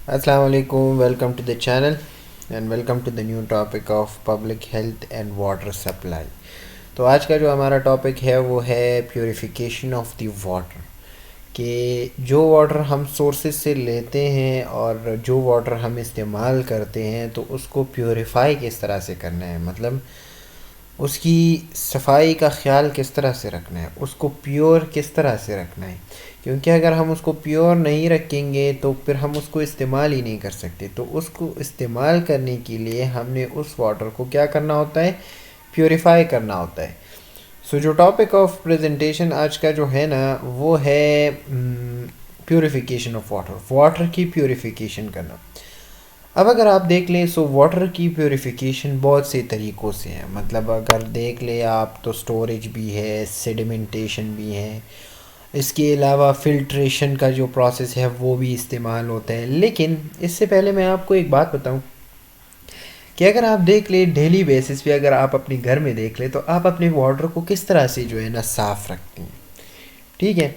Assalamu alaikum, welcome to the channel and welcome to the new topic of public health and water supply. تو آج کا جو ہمارا topic ہے وہ ہے پیوریفیکیشن آف دی واٹر، کہ جو واٹر ہم سورسز سے لیتے ہیں اور جو واٹر ہم استعمال کرتے ہیں تو اس کو پیوریفائی کس طرح سے کرنا ہے، مطلب اس کی صفائی کا خیال کس طرح سے رکھنا ہے، اس کو پیور کس طرح سے رکھنا ہے، کیونکہ اگر ہم اس کو پیور نہیں رکھیں گے تو پھر ہم اس کو استعمال ہی نہیں کر سکتے. تو اس کو استعمال کرنے کے لیے ہم نے اس واٹر کو کیا کرنا ہوتا ہے، پیوریفائی کرنا ہوتا ہے. سو جو ٹاپک آف پریزنٹیشن آج کا جو ہے نا وہ ہے پیوریفیکیشن آف واٹر کی پیوریفیکیشن کرنا. اب اگر آپ دیکھ لیں سو واٹر کی پیوریفیکیشن بہت سے طریقوں سے ہے، مطلب اگر دیکھ لیں آپ تو سٹوریج بھی ہے، سیڈیمنٹیشن بھی ہے، اس کے علاوہ فلٹریشن کا جو پروسیس ہے وہ بھی استعمال ہوتا ہے. لیکن اس سے پہلے میں آپ کو ایک بات بتاؤں کہ اگر آپ دیکھ لیں ڈیلی بیسس پہ، اگر آپ اپنے گھر میں دیکھ لیں تو آپ اپنے واٹر کو کس طرح سے جو ہے نا صاف رکھتے ہیں. ٹھیک ہے،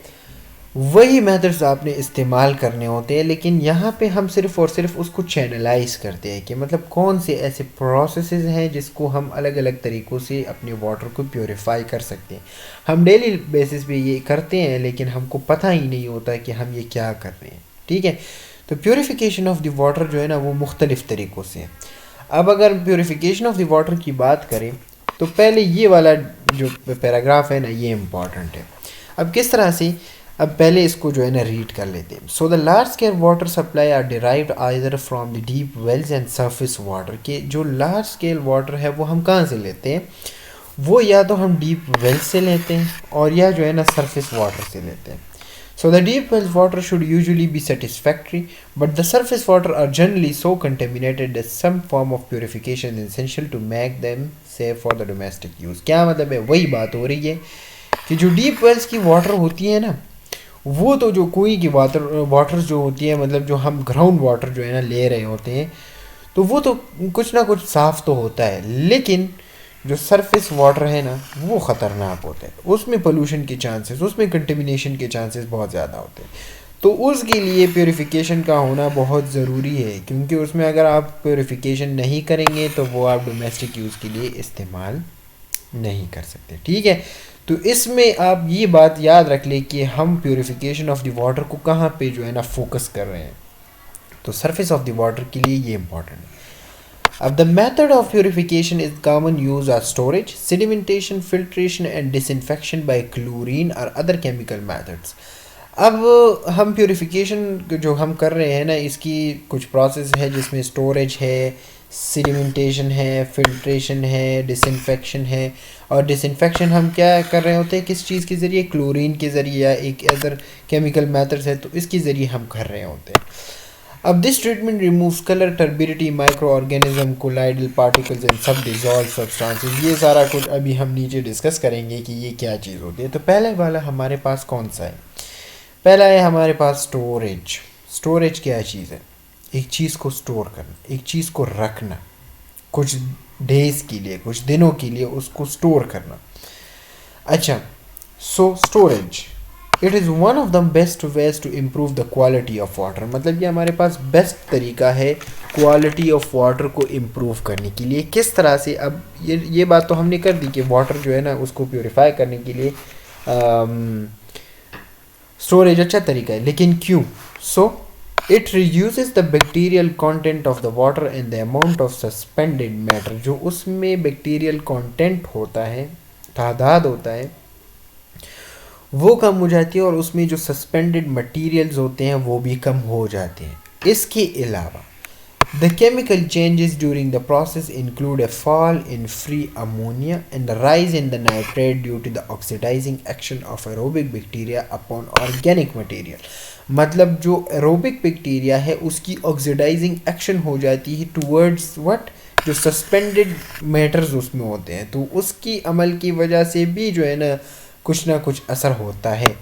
وہی میتھڈز آپ نے استعمال کرنے ہوتے ہیں، لیکن یہاں پہ ہم صرف اور صرف اس کو چینلائز کرتے ہیں کہ مطلب کون سے ایسے پروسیسز ہیں جس کو ہم الگ الگ طریقوں سے اپنے واٹر کو پیوریفائی کر سکتے ہیں. ہم ڈیلی بیسس پہ یہ کرتے ہیں لیکن ہم کو پتہ ہی نہیں ہوتا کہ ہم یہ کیا کر رہے ہیں. ٹھیک ہے، تو پیوریفیکیشن آف دی واٹر جو ہے نا وہ مختلف طریقوں سے ہے. اب اگر پیوریفیکیشن آف دی واٹر کی بات کریں تو پہلے یہ والا جو پیراگراف ہے نا یہ امپورٹنٹ ہے. اب کس طرح سے، اب پہلے اس کو جو ہے نا ریڈ کر لیتے ہیں. So the large scale water supply are derived either from the deep wells and surface water, کہ جو لارج اسکیل واٹر ہے وہ ہم کہاں سے لیتے ہیں، وہ یا تو ہم ڈیپ ویلز سے لیتے ہیں اور یا جو ہے نا سرفیس واٹر سے لیتے ہیں. So the deep wells water should usually be satisfactory, but the surface water are generally so contaminated that some form of purification is essential to make them safe for the domestic use. کیا مطلب ہے، وہی بات ہو رہی ہے کہ جو deep Wales کی واٹر ہوتی ہے نا وہ تو جو کنویں کی واٹر جو ہوتی ہے، مطلب جو ہم گراؤنڈ واٹر جو ہے نا لے رہے ہوتے ہیں تو وہ تو کچھ نہ کچھ صاف تو ہوتا ہے، لیکن جو سرفیس واٹر ہے نا وہ خطرناک ہوتا ہے، اس میں پولوشن کے چانسز، اس میں کنٹیمنیشن کے چانسز بہت زیادہ ہوتے ہیں. تو اس کے لیے پیوریفیکیشن کا ہونا بہت ضروری ہے، کیونکہ اس میں اگر آپ پیوریفیکیشن نہیں کریں گے تو وہ آپ ڈومیسٹک یوز کے لیے استعمال نہیں کر سکتے. ٹھیک ہے، تو اس میں آپ یہ بات یاد رکھ لیں کہ ہم پیوریفیکیشن آف دی واٹر کو کہاں پہ جو ہے نا فوکس کر رہے ہیں. تو سرفیس آف دی واٹر کے لیے یہ امپورٹنٹ ہے. اب the method of purification is common use are storage, sedimentation, filtration and disinfection by chlorine or other chemical methods. اب ہم پیوریفیکیشن جو ہم کر رہے ہیں نا اس کی کچھ پروسیس ہے جس میں اسٹوریج ہے، سیڈیمنٹیشن ہے، فلٹریشن ہے، ڈسانفیکشن ہے. اور ڈسانفیکشن ہم کیا کر رہے ہوتے ہیں، کس چیز کے ذریعے، کلورین کے ذریعے یا ایک ادر کیمیکل میتھڈس ہے تو اس کے ذریعے ہم کر رہے ہوتے ہیں. اب this treatment removes colour, turbidity, micro organism, colloidal particles and sub dissolved substances. یہ سارا کچھ ابھی ہم نیچے ڈسکس کریں گے کہ یہ کیا چیز ہوتی ہے. تو پہلے والا ہمارے پاس کون سا ہے، پہلا ہے ہمارے پاس سٹوریج. سٹوریج کیا چیز ہے، ایک چیز کو سٹور کرنا، ایک چیز کو رکھنا کچھ ڈیز کے لیے، کچھ دنوں کے لیے اس کو سٹور کرنا. اچھا، so storage it is one of the best ways to improve the quality of water. مطلب یہ ہمارے پاس بیسٹ طریقہ ہے کوالٹی آف واٹر کو امپروو کرنے کے لیے. کس طرح سے، اب یہ بات تو ہم نے کر دی کہ واٹر جو ہے نا اس کو پیوریفائی کرنے کے لیے اسٹوریج اچھا طریقہ ہے، لیکن کیوں؟ So it reduces the bacterial content of the water and the amount of suspended matter. جو اس میں بیکٹیریل کانٹینٹ ہوتا ہے، تعداد ہوتا ہے، وہ کم ہو جاتی ہے اور اس میں جو سسپینڈڈ مٹیریلز ہوتے ہیں وہ بھی کم ہو جاتے ہیں. اس کے علاوہ the chemical changes during the process include a fall in free ammonia and a rise in the nitrate due to the oxidizing action of aerobic bacteria upon organic material. مطلب جو aerobic bacteria ہے اس کی oxidizing action ہو جاتی ہے towards what، جو suspended matters اس میں ہوتے ہیں، تو اس کی عمل کی وجہ سے بھی جو ہے نا کچھ نہ کچھ اثر ہوتا ہے.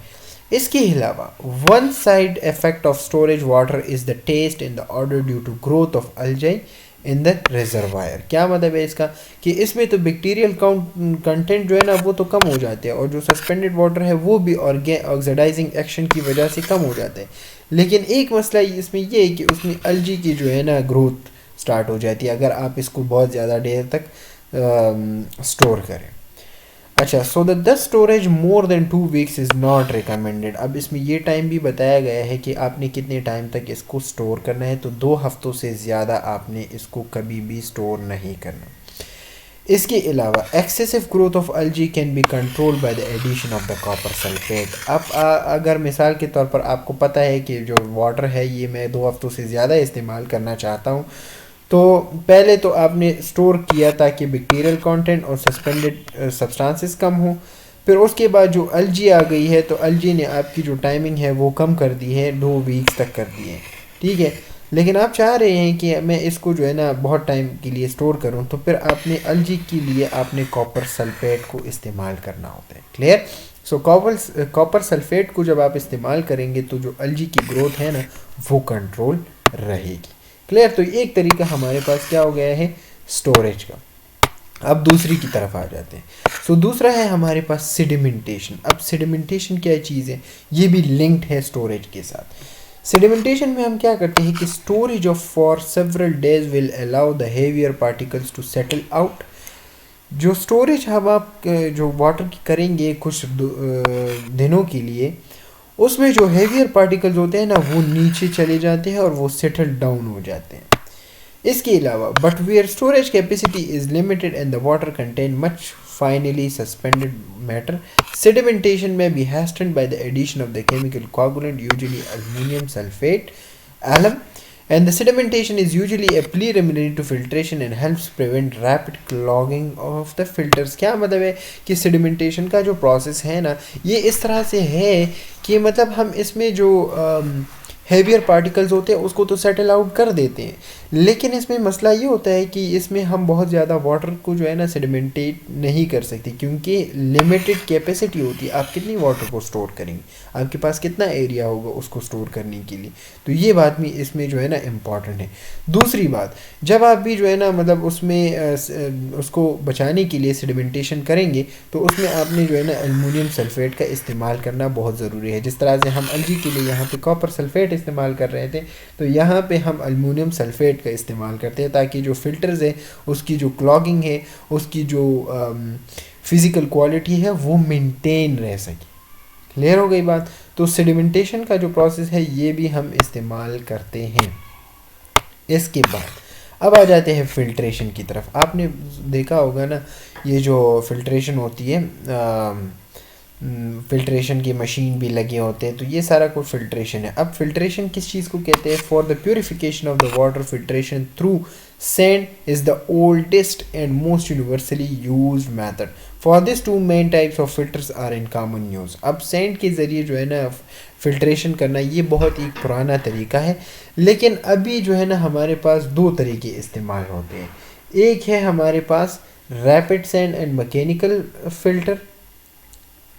اس کے علاوہ one side effect of storage water is the taste in the odour due to growth of algae in the reservoir. کیا مطلب ہے اس کا کہ اس میں تو بیکٹیریل کنٹینٹ جو ہے نا وہ تو کم ہو جاتے ہیں اور جو سسپینڈڈ واٹر ہے وہ بھی آکسیڈائزنگ ایکشن کی وجہ سے کم ہو جاتے ہیں. لیکن ایک مسئلہ اس میں یہ ہے کہ اس میں الجی کی جو ہے نا گروتھ سٹارٹ ہو جاتی ہے اگر آپ اس کو بہت زیادہ دیر تک سٹور کریں. اچھا so the storage more than 2 weeks is not recommended. اب اس میں یہ ٹائم بھی بتایا گیا ہے کہ آپ نے کتنے ٹائم تک اس کو سٹور کرنا ہے, تو 2 ہفتوں سے زیادہ آپ نے اس کو کبھی بھی سٹور نہیں کرنا. اس کے علاوہ excessive growth of algae can be control by the addition of the copper sulphate. اب اگر مثال کے طور پر آپ کو پتہ ہے کہ جو واٹر ہے یہ میں 2 ہفتوں سے زیادہ استعمال کرنا چاہتا ہوں, تو پہلے تو آپ نے سٹور کیا تاکہ بیکٹیریل کانٹینٹ اور سسپینڈڈ سبسٹانسز کم ہوں. پھر اس کے بعد جو الجی آ گئی ہے تو الجی نے آپ کی جو ٹائمنگ ہے وہ کم کر دی ہے, 2 weeks تک کر دی ہے. ٹھیک ہے, لیکن آپ چاہ رہے ہیں کہ میں اس کو جو ہے نا بہت ٹائم کے لیے سٹور کروں, تو پھر آپ نے الجی کے لیے آپ نے کاپر سلفیٹ کو استعمال کرنا ہوتا ہے. کلیئر؟ سو کاپر سلفیٹ کو جب آپ استعمال کریں گے تو جو الجی کی گروتھ ہے نا وہ کنٹرول رہے گی. کلیئر؟ تو ایک طریقہ ہمارے پاس کیا ہو گیا ہے سٹوریج کا. اب دوسری کی طرف آ جاتے ہیں. سو دوسرا ہے ہمارے پاس سیڈیمنٹیشن. اب سیڈیمنٹیشن کیا چیز ہے, یہ بھی لنکڈ ہے سٹوریج کے ساتھ. سیڈیمنٹیشن میں ہم کیا کرتے ہیں کہ storage of for several days will allow the heavier particles to settle out. جو اسٹوریج ہم آپ جو واٹر کی کریں گے کچھ دنوں کے لیے, اس میں جو ہیویئر پارٹیکلز ہوتے ہیں نا وہ نیچے چلے جاتے ہیں اور وہ سیٹل ڈاؤن ہو جاتے ہیں. اس کے علاوہ but where storage capacity is limited and the water contain much finely suspended matter, sedimentation میں be hastened by the addition of the chemical coagulant usually aluminium sulphate alum, and the sedimentation is usually a preliminary to filtration and helps prevent rapid clogging of the filters. کیا مطلب ہے کہ سیڈیمنٹیشن کا جو process ہے نا یہ اس طرح سے ہے کہ مطلب ہم اس میں جو ہیویئر پارٹیکلز ہوتے ہیں اس کو تو سیٹل آؤٹ کر دیتے ہیں, لیکن اس میں مسئلہ یہ ہوتا ہے کہ اس میں ہم بہت زیادہ واٹر کو جو ہے نا سیڈیمنٹیٹ نہیں کر سکتے کیونکہ لمیٹڈ کیپیسٹی ہوتی ہے. آپ کتنی واٹر کو سٹور کریں گے, آپ کے پاس کتنا ایریا ہوگا اس کو سٹور کرنے کے لیے, تو یہ بات بھی اس میں جو ہے نا امپورٹنٹ ہے. دوسری بات, جب آپ بھی جو ہے نا مطلب اس میں اس کو بچانے کے لیے سیڈیمنٹیشن کریں گے تو اس میں آپ نے جو ہے نا المونیم سلفیٹ کا استعمال کرنا بہت ضروری ہے. جس طرح سے ہم الجی کے لیے یہاں پہ کاپر سلفیٹ استعمال کر رہے تھے, تو یہاں پہ ہم المونیم سلفیٹ کا استعمال کرتے ہیں تاکہ جو فلٹرز ہیں اس کی جو کلاگنگ ہے, اس کی جو فزیکل کوالٹی ہے وہ مینٹین رہ سکے. کلیئر ہو گئی بات؟ تو سیڈیمنٹیشن کا جو پروسیس ہے یہ بھی ہم استعمال کرتے ہیں. اس کے بعد اب آ جاتے ہیں فلٹریشن کی طرف. آپ نے دیکھا ہوگا نا یہ جو فلٹریشن ہوتی ہے, فلٹریشن کی مشین بھی لگے ہوتے ہیں, تو یہ سارا کچھ فلٹریشن ہے. اب فلٹریشن کس چیز کو کہتے ہیں؟ For the purification of the water filtration through send us the oldest and most universally used method. For this 2 main types of filters are in common use. اب سینڈ کے ذریعے جو ہے نا فلٹریشن کرنا یہ بہت ہی پرانا طریقہ ہے, لیکن ابھی جو ہے نا ہمارے پاس 2 طریقے استعمال ہوتے ہیں. ایک ہے ہمارے پاس rapid sand and mechanical filter,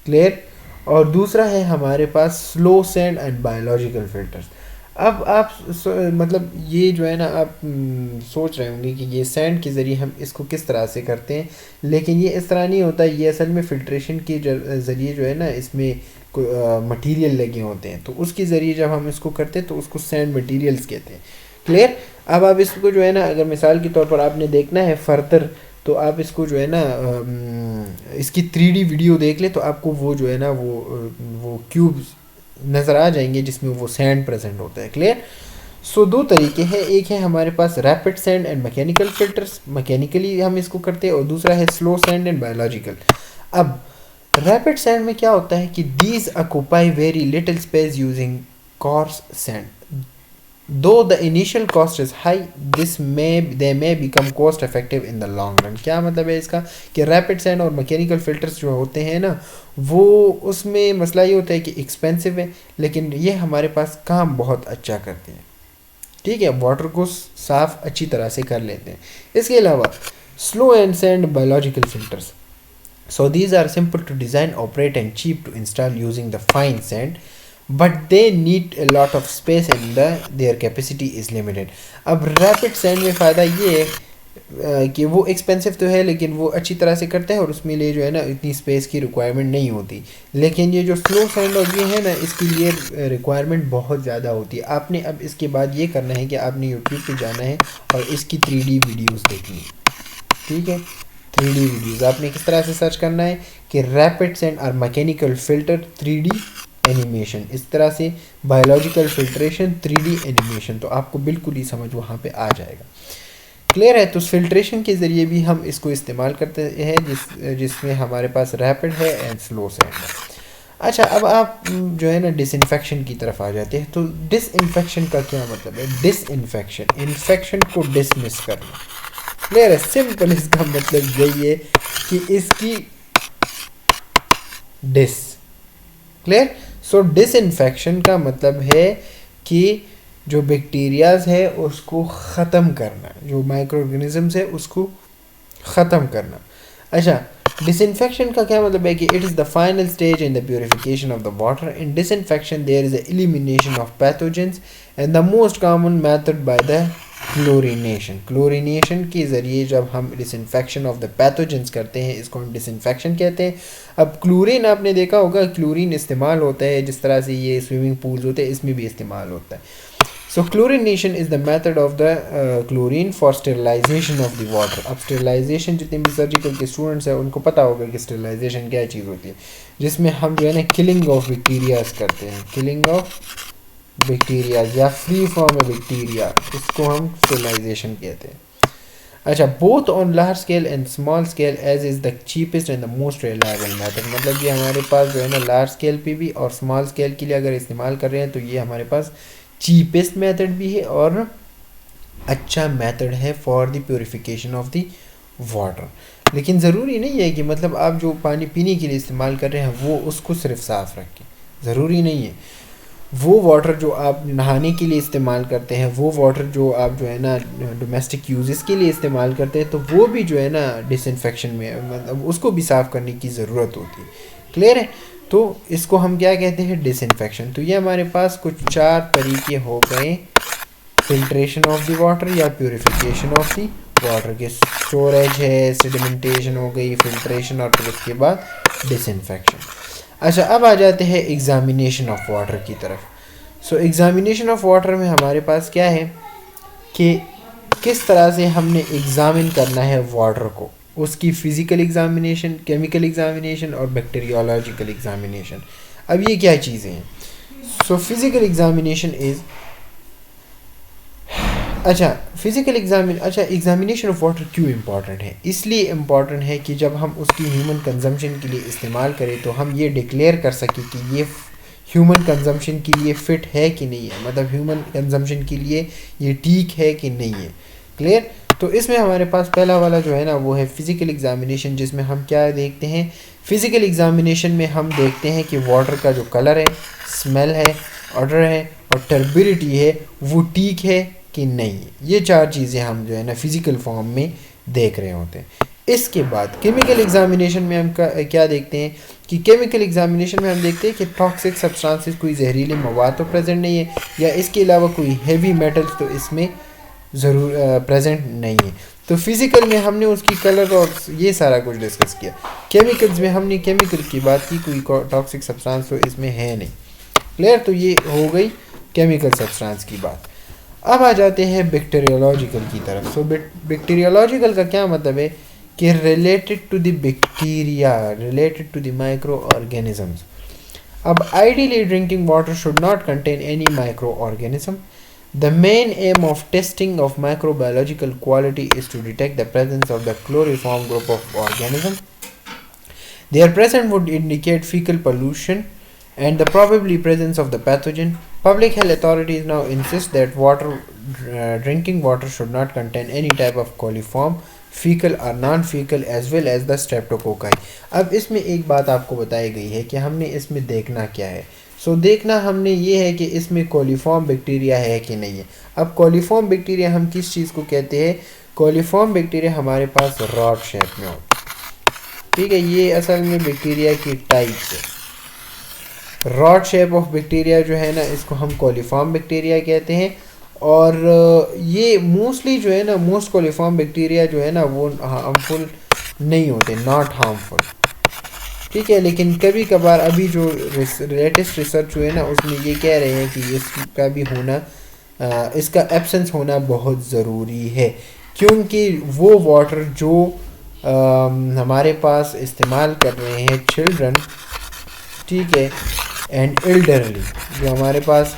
clear, اور دوسرا ہے ہمارے پاس slow sand and biological filters. اب آپ مطلب یہ جو ہے نا آپ سوچ رہے ہوں گے کہ یہ سینڈ کے ذریعے ہم اس کو کس طرح سے کرتے ہیں, لیکن یہ اس طرح نہیں ہوتا. یہ اصل میں فلٹریشن کے ذریعے جو ہے نا اس میں مٹیریل لگے ہوتے ہیں, تو اس کے ذریعے جب ہم اس کو کرتے ہیں تو اس کو سینڈ مٹیریلز کہتے ہیں. کلیئر؟ اب آپ اس کو جو ہے نا اگر مثال کے طور پر آپ نے دیکھنا ہے فردر, تو آپ اس کو جو ہے نا اس کی 3D ویڈیو دیکھ لیں تو آپ کو وہ جو ہے نا وہ کیوبز نظر آ جائیں گے جس میں وہ سینڈ پریزنٹ ہوتا ہے. کلیئر؟ سو 2 طریقے ہیں, ایک ہے ہمارے پاس rapid sand and mechanical filters, mechanically ہم اس کو کرتے ہیں, اور دوسرا ہے سلو سینڈ اینڈ بایولوجیکل. اب ریپڈ سینڈ میں کیا ہوتا ہے کہ these occupy very little space using coarse sand. Though the initial cost is high, they may become cost effective in the long run. کیا مطلب ہے اس کا کہ ریپڈ سینڈ اور مکینیکل فلٹرز جو ہوتے ہیں نا وہ اس میں مسئلہ یہ ہوتا ہے کہ ایکسپینسو ہے, لیکن یہ ہمارے پاس کام بہت اچھا کرتے ہیں. ٹھیک ہے, واٹر کو صاف اچھی طرح سے کر لیتے ہیں. اس کے علاوہ slow and send biological filters. So these are simple to design, operate and cheap to install using the fine sand. but they need a lot of space and their capacity is limited. اب rapid sand میں فائدہ یہ ہے کہ وہ expensive تو ہے لیکن وہ اچھی طرح سے کرتے ہیں اور اس میں لیے جو ہے نا اتنی اسپیس کی ریکوائرمنٹ نہیں ہوتی. لیکن یہ جو سلو سینڈ اور یہ ہے نا اس کے لیے ریکوائرمنٹ بہت زیادہ ہوتی ہے. آپ نے اب اس کے بعد یہ کرنا ہے کہ آپ نے یوٹیوب پہ جانا ہے اور اس کی 3D ویڈیوز دیکھنی ہے. ٹھیک ہے, 3D ویڈیوز آپ نے کس طرح سے سرچ کرنا ہے کہ ریپڈ سینڈ اور میکینیکل فلٹر 3D اینیمیشن, اس طرح سے بایولوجیکل فلٹریشن 3D اینیمیشن, تو آپ کو بالکل ہی سمجھ وہاں پہ آ جائے گا. کلیئر ہے. تو فلٹریشن کے ذریعے بھی ہم اس کو استعمال کرتے ہیں جس میں ہمارے پاس ریپڈ ہے اینڈ سلو سینڈ ہے. اچھا, اب آپ جو ہے نا ڈس انفیکشن کی طرف آ جاتے ہیں. تو ڈس انفیکشن کا کیا مطلب ہے؟ ڈس انفیکشن, انفیکشن کو ڈسمس کرنا. کلیئر ہے. سمپل اس کا مطلب یہی ہے کہ اس کی ڈس. کلیئر. سو ڈس انفیکشن کا مطلب ہے کہ جو بیکٹیریاز ہے اس کو ختم کرنا, جو مائکرو آرگینزمز ہے اس کو ختم کرنا. اچھا, ڈس انفیکشن کا کیا مطلب ہے کہ it is the final stage in the purification of the water. In disinfection there is a elimination of pathogens and the most common method by the chlorination. Chlorination کے ذریعے جب ہم disinfection of the pathogens کرتے ہیں اس کو ہم ڈس infection کہتے ہیں. اب کلورین آپ نے دیکھا ہوگا, کلورین استعمال ہوتا ہے جس طرح سے یہ سوئمنگ پولز ہوتے ہیں اس میں بھی استعمال ہوتا ہے. So chlorination is the method of the chlorine for sterilization of the water. اب sterilization جتنے بھی سرجیکل کے اسٹوڈنٹس ہیں ان کو پتہ ہوگا کہ sterilization کیا چیز ہوتی ہے, جس میں ہم جو ہے نا کلنگ آف بیکٹیریاز کرتے ہیں. کلنگ آف بیکٹیریاز یا فری فارم بیکٹیریا, اس کو ہم sterilization کہتے ہیں. اچھا, both on large scale and small scale as is the cheapest and the most reliable method. مطلب یہ ہمارے پاس جو ہے نا لارج اسکیل پہ بھی اور اسمال اسکیل کے لیے اگر استعمال کر رہے ہیں تو یہ ہمارے پاس چیپسٹ میتھڈ بھی ہے اور اچھا میتھڈ ہے for the purification of the water. لیکن ضروری نہیں ہے کہ مطلب آپ جو پانی پینے کے لیے استعمال کر رہے ہیں وہ اس کو صرف صاف رکھیں, ضروری نہیں ہے. وہ واٹر جو آپ نہانے کے لیے استعمال کرتے ہیں, وہ واٹر جو آپ جو ہے نا ڈومیسٹک یوزز کے لیے استعمال کرتے ہیں, تو وہ بھی جو ہے نا ڈس انفیکشن میں مطلب اس کو بھی صاف کرنے کی ضرورت ہوتی ہے. کلیئر ہے. تو اس کو ہم کیا کہتے ہیں؟ ڈس انفیکشن. تو یہ ہمارے پاس کچھ 4 طریقے ہو گئے فلٹریشن آف دی واٹر یا پیوریفیکیشن آف دی واٹر کے. اسٹوریج ہے, سیڈیمنٹیشن ہو گئی, فلٹریشن, اور پھر اس کے بعد ڈس انفیکشن. اچھا, اب آ جاتے ہیں ایگزامینیشن آف واٹر کی طرف. سو ایگزامینیشن آف واٹر میں ہمارے پاس کیا ہے کہ کس طرح سے ہم نے ایگزامن کرنا ہے واٹر کو, اس کی فزیکل ایگزامینیشن, کیمیکل ایگزامینیشن اور بیکٹیریولوجیکل ایگزامینیشن. اب یہ کیا چیزیں ہیں؟ So physical examination is examination of water کیوں امپورٹنٹ ہے؟ اس لیے امپورٹنٹ ہے کہ جب ہم اس کی ہیومن کنزمپشن کے لیے استعمال کریں تو ہم یہ ڈکلیئر کر سکیں کہ یہ ہیومن کنزمپشن کے لیے فٹ ہے کہ نہیں ہے, مطلب ہیومن کنزمپشن کے لیے یہ ٹھیک ہے کہ نہیں ہے. کلیئر. تو اس میں ہمارے پاس پہلا والا جو ہے نا وہ ہے فزیکل ایگزامینیشن, جس میں ہم کیا دیکھتے ہیں؟ فزیکل ایگزامینیشن میں ہم دیکھتے ہیں کہ واٹر کا جو کلر ہے, اسمیل ہے, آڈر ہے اور ٹربیڈیٹی ہے وہ ٹھیک ہے کہ نہیں. یہ 4 چیزیں ہم جو ہے نا فزیکل فارم میں دیکھ رہے ہوتے ہیں. اس کے بعد کیمیکل ایگزامینیشن میں ہم کیا دیکھتے ہیں کہ کیمیکل ایگزامینیشن میں ہم دیکھتے ہیں کہ ٹاکسک سبسٹانسز, کوئی زہریلے مواد تو پریزنٹ نہیں ہے, یا اس کے علاوہ کوئی ہیوی میٹلز تو اس میں ضرور پریزنٹ نہیں ہے. تو فزیکل میں ہم نے اس کی کلر اور یہ سارا کچھ ڈسکس کیا. کیمیکلز میں ہم نے کیمیکل کی بات کی, کوئی ٹاکسک سبسٹانس تو اس میں ہے نہیں. کلیئر. تو یہ ہو گئی کیمیکل سبسٹانس کی بات. اب آ جاتے ہیں بیکٹیریولوجیکل کی طرف. سو بیکٹیریولوجیکل کا کیا مطلب ہے کہ related to the bacteria, related to the micro organisms. اب ideally drinking water should not contain any micro organism. The main aim of testing of microbiological quality is to detect the presence of the chloriform group of organisms. Their presence would indicate fecal pollution and the probably presence of the pathogen. Public health authorities now insist that drinking water should not contain any type of coliform, fecal or non-fecal, as well as the streptococci. اب اس میں ایک بات آپ کو بتائی گئی ہے کہ ہم نے اس میں دیکھنا کیا ہے. دیکھنا ہم نے یہ ہے کہ اس میں کولیفارم بیکٹیریا ہے کہ نہیں ہے. اب کولیفارم بیکٹیریا ہم کس چیز کو کہتے ہیں؟ کولیفارم بیکٹیریا ہمارے پاس راڈ شیپ میں ہوتا ہے. ٹھیک ہے, یہ اصل میں بیکٹیریا کی ٹائپ ہے. راڈ شیپ آف بیکٹیریا جو ہے نا اس کو ہم کولیفارم بیکٹیریا کہتے ہیں، اور یہ موسٹلی جو ہے نا موسٹ کولیفارم بیکٹیریا جو ہے نا وہ ہارمفل نہیں ہوتے، ناٹ ہارمفل، ٹھیک ہے. لیکن کبھی کبھار ابھی جو لیٹسٹ ریسرچ ہوئے نا اس میں یہ کہہ رہے ہیں کہ اس کا بھی ہونا، اس کا ایبسنس ہونا بہت ضروری ہے، کیونکہ وہ واٹر جو ہمارے پاس استعمال کر رہے ہیں چلڈرن، ٹھیک ہے، اینڈ ایلڈرلی، جو ہمارے پاس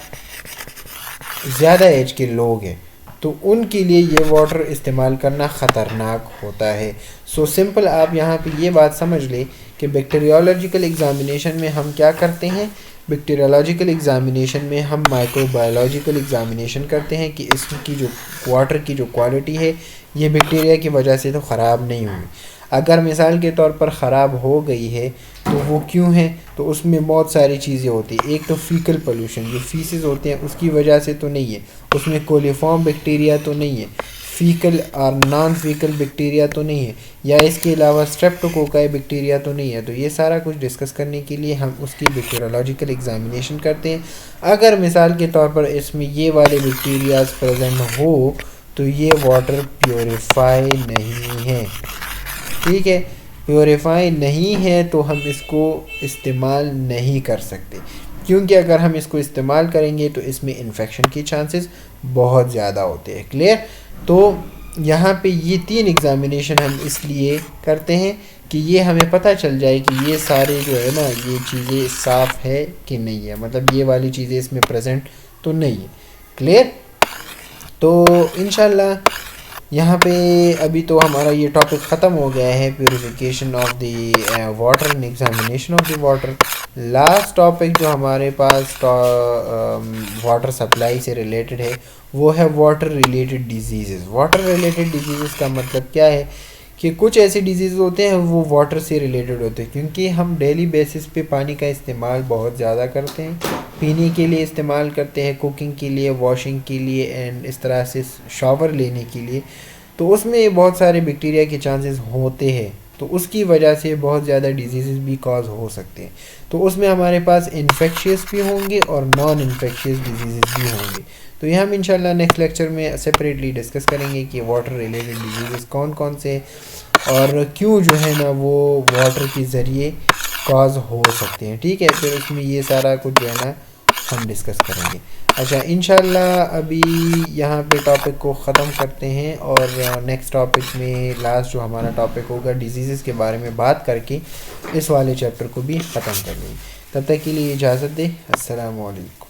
زیادہ ایج کے لوگ ہیں، تو ان کے لیے یہ واٹر استعمال کرنا خطرناک ہوتا ہے. سو سمپل آپ یہاں پہ یہ بات سمجھ لیں کہ بیکٹیریولوجیکل ایگزامینیشن میں ہم کیا کرتے ہیں، بیکٹیریولوجیکل ایگزامینیشن میں ہم مائکرو بایولوجیکل ایگزامینیشن کرتے ہیں کہ اس کی جو واٹر کی جو کوالٹی ہے یہ بیکٹیریا کی وجہ سے تو خراب نہیں ہوئی. اگر مثال کے طور پر خراب ہو گئی ہے تو وہ کیوں ہے، تو اس میں بہت ساری چیزیں ہوتی ہیں. ایک تو فیکل پولوشن، جو فیسز ہوتے ہیں اس کی وجہ سے تو نہیں ہے، اس میں کولیفارم بیکٹیریا تو نہیں ہے، فیکل اور نان فیکل بیکٹیریا تو نہیں ہے، یا اس کے علاوہ اسٹریپٹوکوکائی بیکٹیریا تو نہیں ہے. تو یہ سارا کچھ ڈسکس کرنے کے لیے ہم اس کی بیکٹیریولوجیکل ایگزامینیشن کرتے ہیں. اگر مثال کے طور پر اس میں یہ والے بیکٹیریاز پریزنٹ ہو تو یہ واٹر پیوریفائی نہیں ہے، ٹھیک ہے، پیوریفائی نہیں ہے تو ہم اس کو استعمال نہیں کر سکتے، کیونکہ اگر ہم اس کو استعمال کریں گے تو اس میں انفیکشن کی چانسز بہت زیادہ ہوتے ہیں. کلیئر؟ تو یہاں پہ یہ 3 ایگزامینیشن ہم اس لیے کرتے ہیں کہ یہ ہمیں پتہ چل جائے کہ یہ سارے جو ہے نا یہ چیزیں صاف ہے کہ نہیں ہے، مطلب یہ والی چیزیں اس میں پریزنٹ تو نہیں ہے. کلیئر؟ تو انشاءاللہ یہاں پہ ابھی تو ہمارا یہ ٹاپک ختم ہو گیا ہے، purification of the water and examination of the water. Last topic جو ہمارے پاس واٹر سپلائی سے ریلیٹڈ ہے وہ ہے water related diseases. Water related diseases کا مطلب کیا ہے کہ کچھ ایسے ڈیزیز ہوتے ہیں وہ واٹر سے ریلیٹڈ ہوتے ہیں، کیونکہ ہم ڈیلی بیسس پہ پانی کا استعمال بہت زیادہ کرتے ہیں، پینے کے لیے استعمال کرتے ہیں، کوکنگ کے لیے، واشنگ کے لیے، اینڈ اس طرح سے شاور لینے کے لیے. تو اس میں بہت سارے بیکٹیریا کے چانسز ہوتے ہیں، تو اس کی وجہ سے بہت زیادہ ڈیزیزز بھی کاز ہو سکتے ہیں. تو اس میں ہمارے پاس انفیکشیس بھی ہوں گے اور نان انفیکشیس ڈیزیزز بھی ہوں گے. تو یہ ہم انشاءاللہ نیکسٹ لیکچر میں سپریٹلی ڈسکس کریں گے کہ واٹر ریلیٹڈ ڈیزیزز کون کون سے اور کیوں جو ہے نا وہ واٹر کے ذریعے کاز ہو سکتے ہیں، ٹھیک ہے. پھر اس میں یہ سارا کچھ جو ہے نا ہم ڈسکس کریں گے. اچھا، انشاءاللہ ابھی یہاں پہ ٹاپک کو ختم کرتے ہیں اور نیکسٹ ٹاپک میں لاسٹ جو ہمارا ٹاپک ہوگا ڈیزیزز کے بارے میں بات کر کے اس والے چیپٹر کو بھی ختم کر لیں گے. تب تک کے لیے اجازت دیں. السلام علیکم.